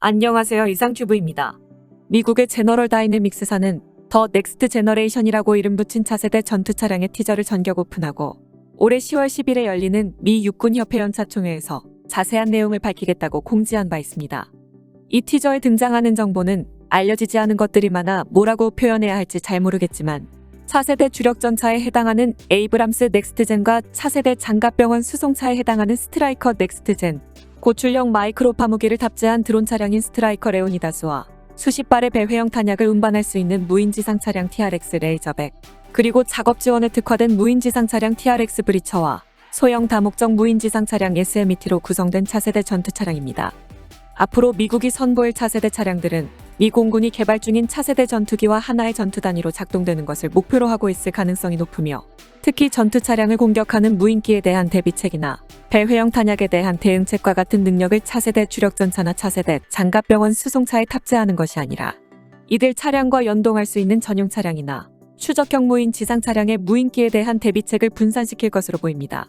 안녕하세요. 이상큐브입니다. 미국의 제너럴 다이내믹스사는 더 넥스트 제너레이션이라고 이름 붙인 차세대 전투 차량의 티저를 전격 오픈하고 올해 10월 10일에 열리는 미 육군협회 연차총회에서 자세한 내용을 밝히겠다고 공지한 바 있습니다. 이 티저에 등장하는 정보는 알려지지 않은 것들이 많아 뭐라고 표현해야 할지 잘 모르겠지만 차세대 주력 전차에 해당하는 에이브람스 넥스트젠과 차세대 장갑병원 수송차에 해당하는 스트라이커 넥스트젠, 고출력 마이크로파 무기를 탑재한 드론 차량인 스트라이커 레오니다스와 수십 발의 배회형 탄약을 운반할 수 있는 무인지상 차량 TRX 레이저백, 그리고 작업 지원에 특화된 무인지상 차량 TRX 브리처와 소형 다목적 무인지상 차량 SMET로 구성된 차세대 전투 차량입니다. 앞으로 미국이 선보일 차세대 차량들은 미 공군이 개발 중인 차세대 전투기와 하나의 전투 단위로 작동되는 것을 목표로 하고 있을 가능성이 높으며, 특히 전투 차량을 공격하는 무인기에 대한 대비책이나 배회형 탄약에 대한 대응책과 같은 능력을 차세대 주력전차나 차세대 장갑병원 수송차에 탑재하는 것이 아니라 이들 차량과 연동할 수 있는 전용 차량이나 추적형 무인 지상 차량의 무인기에 대한 대비책을 분산시킬 것으로 보입니다.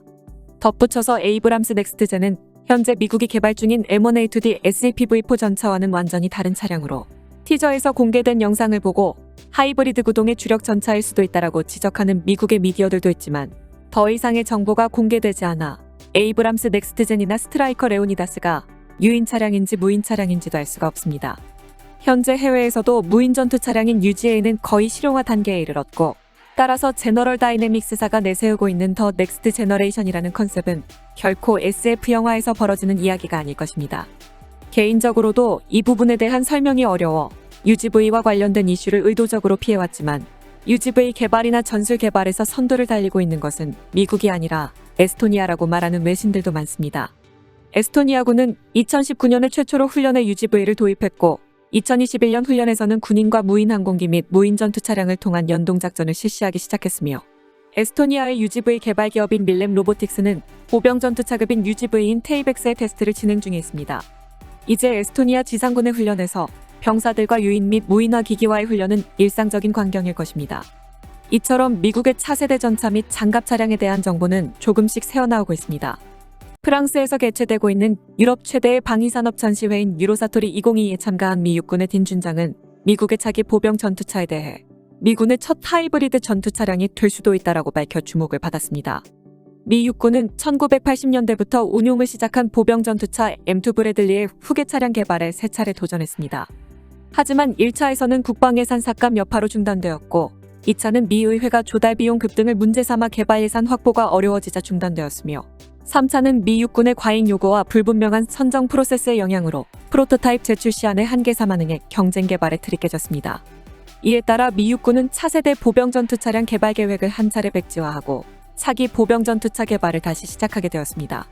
덧붙여서 에이브람스 넥스트젠은 현재 미국이 개발 중인 M1A2D SAPV4 전차와는 완전히 다른 차량으로 티저에서 공개된 영상을 보고 하이브리드 구동의 주력 전차일 수도 있다라고 지적하는 미국의 미디어들도 있지만, 더 이상의 정보가 공개되지 않아 에이브람스 넥스트젠이나 스트라이커 레오니다스가 유인 차량인지 무인 차량인지도 알 수가 없습니다. 현재 해외에서도 무인 전투 차량인 UGA는 거의 실용화 단계에 이르렀고, 따라서 제너럴 다이내믹스사가 내세우고 있는 더 넥스트 제너레이션이라는 컨셉은 결코 SF 영화에서 벌어지는 이야기가 아닐 것입니다. 개인적으로도 이 부분에 대한 설명이 어려워 UGV와 관련된 이슈를 의도적으로 피해왔지만, UGV 개발이나 전술 개발에서 선두를 달리고 있는 것은 미국이 아니라 에스토니아라고 말하는 외신들도 많습니다. 에스토니아군은 2019년에 최초로 훈련에 UGV를 도입했고, 2021년 훈련에서는 군인과 무인 항공기 및 무인 전투 차량을 통한 연동작전을 실시하기 시작했으며, 에스토니아의 UGV 개발 기업인 밀렘 로보틱스는 보병 전투 차급인 UGV인 테이벡스의 테스트를 진행 중에 있습니다. 이제 에스토니아 지상군의 훈련에서 병사들과 유인 및 무인화 기기와의 훈련은 일상적인 광경일 것입니다. 이처럼 미국의 차세대 전차 및 장갑 차량에 대한 정보는 조금씩 새어나오고 있습니다. 프랑스에서 개최되고 있는 유럽 최대의 방위산업 전시회인 유로사토리 2022에 참가한 미 육군의 딘 준장은 미국의 차기 보병 전투차에 대해 미군의 첫 하이브리드 전투 차량이 될 수도 있다라고 밝혀 주목을 받았습니다. 미 육군은 1980년대부터 운용을 시작한 보병 전투차 M2 브래들리의 후계 차량 개발에 3차례 도전했습니다. 하지만 1차에서는 국방예산 삭감 여파로 중단되었고, 2차는 미 의회가 조달 비용 급등을 문제 삼아 개발 예산 확보가 어려워지자 중단되었으며, 3차는 미 육군의 과잉 요구와 불분명한 선정 프로세스의 영향으로 프로토타입 제출 시한에 한계 사만응해 경쟁 개발에 들이깨졌습니다. 이에 따라 미 육군은 차세대 보병 전투 차량 개발 계획을 한 차례 백지화하고 차기 보병 전투차 개발을 다시 시작하게 되었습니다.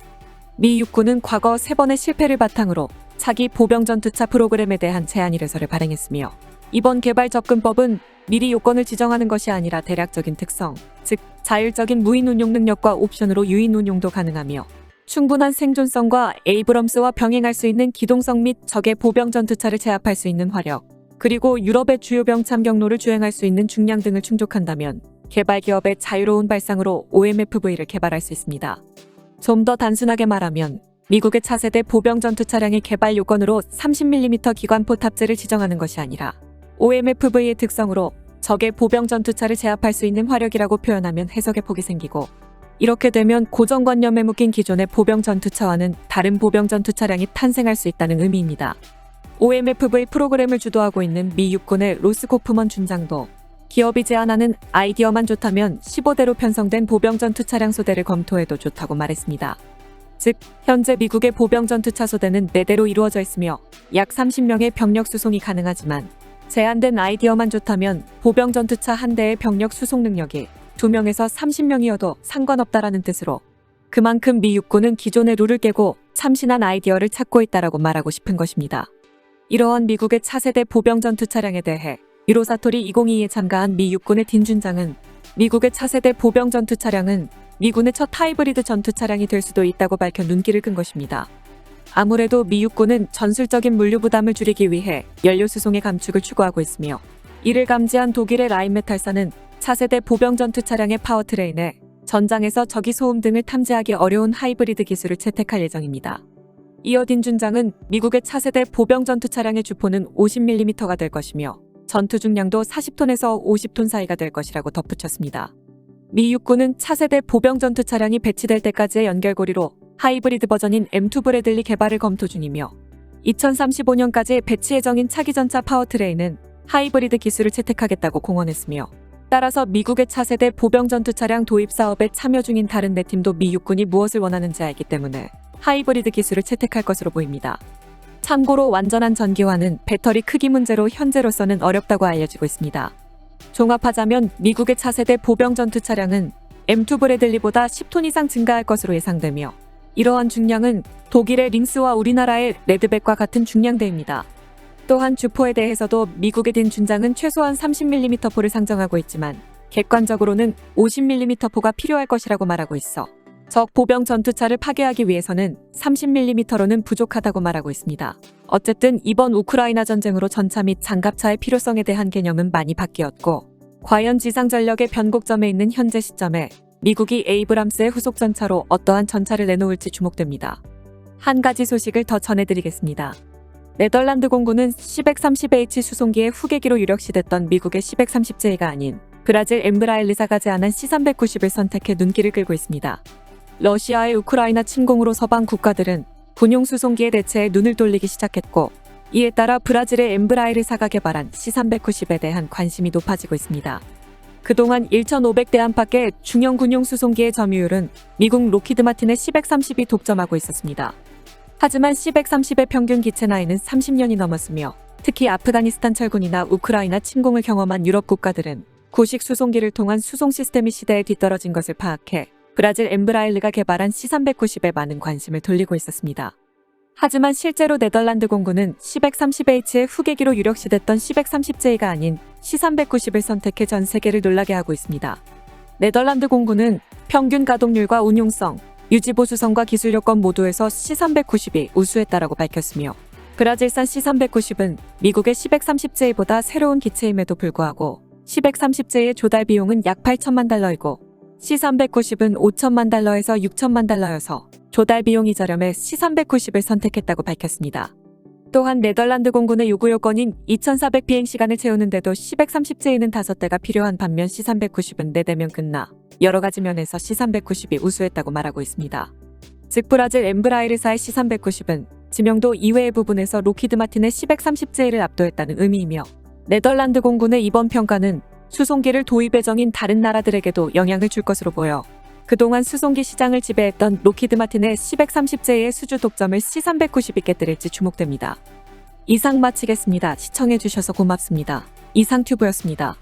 미 육군은 과거 3번의 실패를 바탕으로 차기 보병 전투차 프로그램에 대한 제안 이래서를 발행했으며, 이번 개발 접근법은 미리 요건을 지정하는 것이 아니라 대략적인 특성, 즉 자율적인 무인 운용 능력과 옵션으로 유인 운용도 가능하며, 충분한 생존성과 에이브럼스와 병행할 수 있는 기동성 및 적의 보병 전투차를 제압할 수 있는 화력, 그리고 유럽의 주요 병참 경로를 주행할 수 있는 중량 등을 충족한다면 개발 기업의 자유로운 발상으로 OMFV를 개발할 수 있습니다. 좀 더 단순하게 말하면 미국의 차세대 보병 전투 차량의 개발 요건으로 30mm 기관포 탑재를 지정하는 것이 아니라 OMFV의 특성으로 적의 보병 전투차를 제압할 수 있는 화력이라고 표현하면 해석의 폭이 생기고, 이렇게 되면 고정관념에 묶인 기존의 보병 전투차와는 다른 보병 전투차량이 탄생할 수 있다는 의미입니다. OMFV 프로그램을 주도하고 있는 미 육군의 로스 코프먼 준장도 기업이 제안하는 아이디어만 좋다면 15대로 편성된 보병 전투 차량 소대를 검토해도 좋다고 말했습니다. 즉, 현재 미국의 보병 전투차 소대는 4대로 이루어져 있으며 약 30명의 병력 수송이 가능하지만, 제한된 아이디어만 좋다면 보병 전투차 한 대의 병력 수송 능력이 2명에서 30명이어도 상관없다라는 뜻으로, 그만큼 미 육군은 기존의 룰을 깨고 참신한 아이디어를 찾고 있다라고 말하고 싶은 것입니다. 이러한 미국의 차세대 보병 전투 차량에 대해 유로사토리 2022에 참가한 미 육군의 딘 준장은 미국의 차세대 보병 전투 차량은 미군의 첫 하이브리드 전투 차량이 될 수도 있다고 밝혀 눈길을 끈 것입니다. 아무래도 미 육군은 전술적인 물류 부담을 줄이기 위해 연료 수송의 감축을 추구하고 있으며, 이를 감지한 독일의 라인메탈사는 차세대 보병 전투 차량의 파워트레인에 전장에서 적기 소음 등을 탐지하기 어려운 하이브리드 기술을 채택할 예정입니다. 이어 딘 준장은 미국의 차세대 보병 전투 차량의 주포는 50mm가 될 것이며 전투 중량도 40톤에서 50톤 사이가 될 것이라고 덧붙였습니다. 미 육군은 차세대 보병 전투 차량이 배치될 때까지의 연결고리로 하이브리드 버전인 M2 브래들리 개발을 검토 중이며 2035년까지 배치 예정인 차기 전차 파워트레인은 하이브리드 기술을 채택하겠다고 공언했으며 따라서 미국의 차세대 보병 전투 차량 도입 사업에 참여 중인 다른 4팀도 미 육군이 무엇을 원하는지 알기 때문에 하이브리드 기술을 채택할 것으로 보입니다. 참고로 완전한 전기화는 배터리 크기 문제로 현재로서는 어렵다고 알려지고 있습니다. 종합하자면 미국의 차세대 보병 전투 차량은 M2 브래들리보다 10톤 이상 증가할 것으로 예상되며 이러한 중량은 독일의 링스와 우리나라의 레드백과 같은 중량대입니다. 또한 주포에 대해서도 미국의 딘 준장은 최소한 30mm 포를 상정하고 있지만 객관적으로는 50mm 포가 필요할 것이라고 말하고 있어 적 보병 전투차를 파괴하기 위해서는 30mm로는 부족하다고 말하고 있습니다. 어쨌든 이번 우크라이나 전쟁으로 전차 및 장갑차의 필요성에 대한 개념은 많이 바뀌었고 과연 지상 전력의 변곡점에 있는 현재 시점에 미국이 에이브람스의 후속 전차로 어떠한 전차를 내놓을지 주목됩니다. 한 가지 소식을 더 전해드리겠습니다. 네덜란드 공군은 C-130H 수송기의 후계기로 유력시됐던 미국의 C-130J가 아닌 브라질 엠브라일리사가 제안한 C-390을 선택해 눈길을 끌고 있습니다. 러시아의 우크라이나 침공으로 서방 국가들은 군용 수송기의 대체에 눈을 돌리기 시작했고 이에 따라 브라질의 엠브라일리사가 개발한 C-390에 대한 관심이 높아지고 있습니다. 그동안 1,500대 안팎의 중형 군용 수송기의 점유율은 미국 로키드 마틴의 C-130이 독점하고 있었습니다. 하지만 C-130의 평균 기체 나이는 30년이 넘었으며 특히 아프가니스탄 철군이나 우크라이나 침공을 경험한 유럽 국가들은 구식 수송기를 통한 수송 시스템이 시대에 뒤떨어진 것을 파악해 브라질 엠브라일르가 개발한 C-390에 많은 관심을 돌리고 있었습니다. 하지만 실제로 네덜란드 공군은 C-130H의 후계기로 유력시됐던 C-130J가 아닌 C-390을 선택해 전 세계를 놀라게 하고 있습니다. 네덜란드 공군은 평균 가동률과 운용성, 유지보수성과 기술 요건 모두에서 C-390이 우수했다라고 밝혔으며 브라질산 C-390은 미국의 C-130J보다 새로운 기체임에도 불구하고 C-130J의 조달 비용은 약 8천만 달러이고 C-390은 5천만 달러에서 6천만 달러여서 조달 비용이 저렴해 C-390을 선택했다고 밝혔습니다. 또한 네덜란드 공군의 요구 요건인 2,400 비행시간을 채우는데도 C-130J는 5대가 필요한 반면 C-390은 4대면 끝나 여러 가지 면에서 C-390이 우수했다고 말하고 있습니다. 즉 브라질 엠브라이르사의 C-390은 지명도 이외의 부분에서 로키드 마틴의 C-130J를 압도했다는 의미이며 네덜란드 공군의 이번 평가는 수송기를 도입 예정인 다른 나라들에게도 영향을 줄 것으로 보여 그동안 수송기 시장을 지배했던 로키드 마틴의 C-130J의 수주 독점을 C-390이 깨뜨릴지 주목됩니다. 이상 마치겠습니다. 시청해주셔서 고맙습니다. 이상튜브였습니다.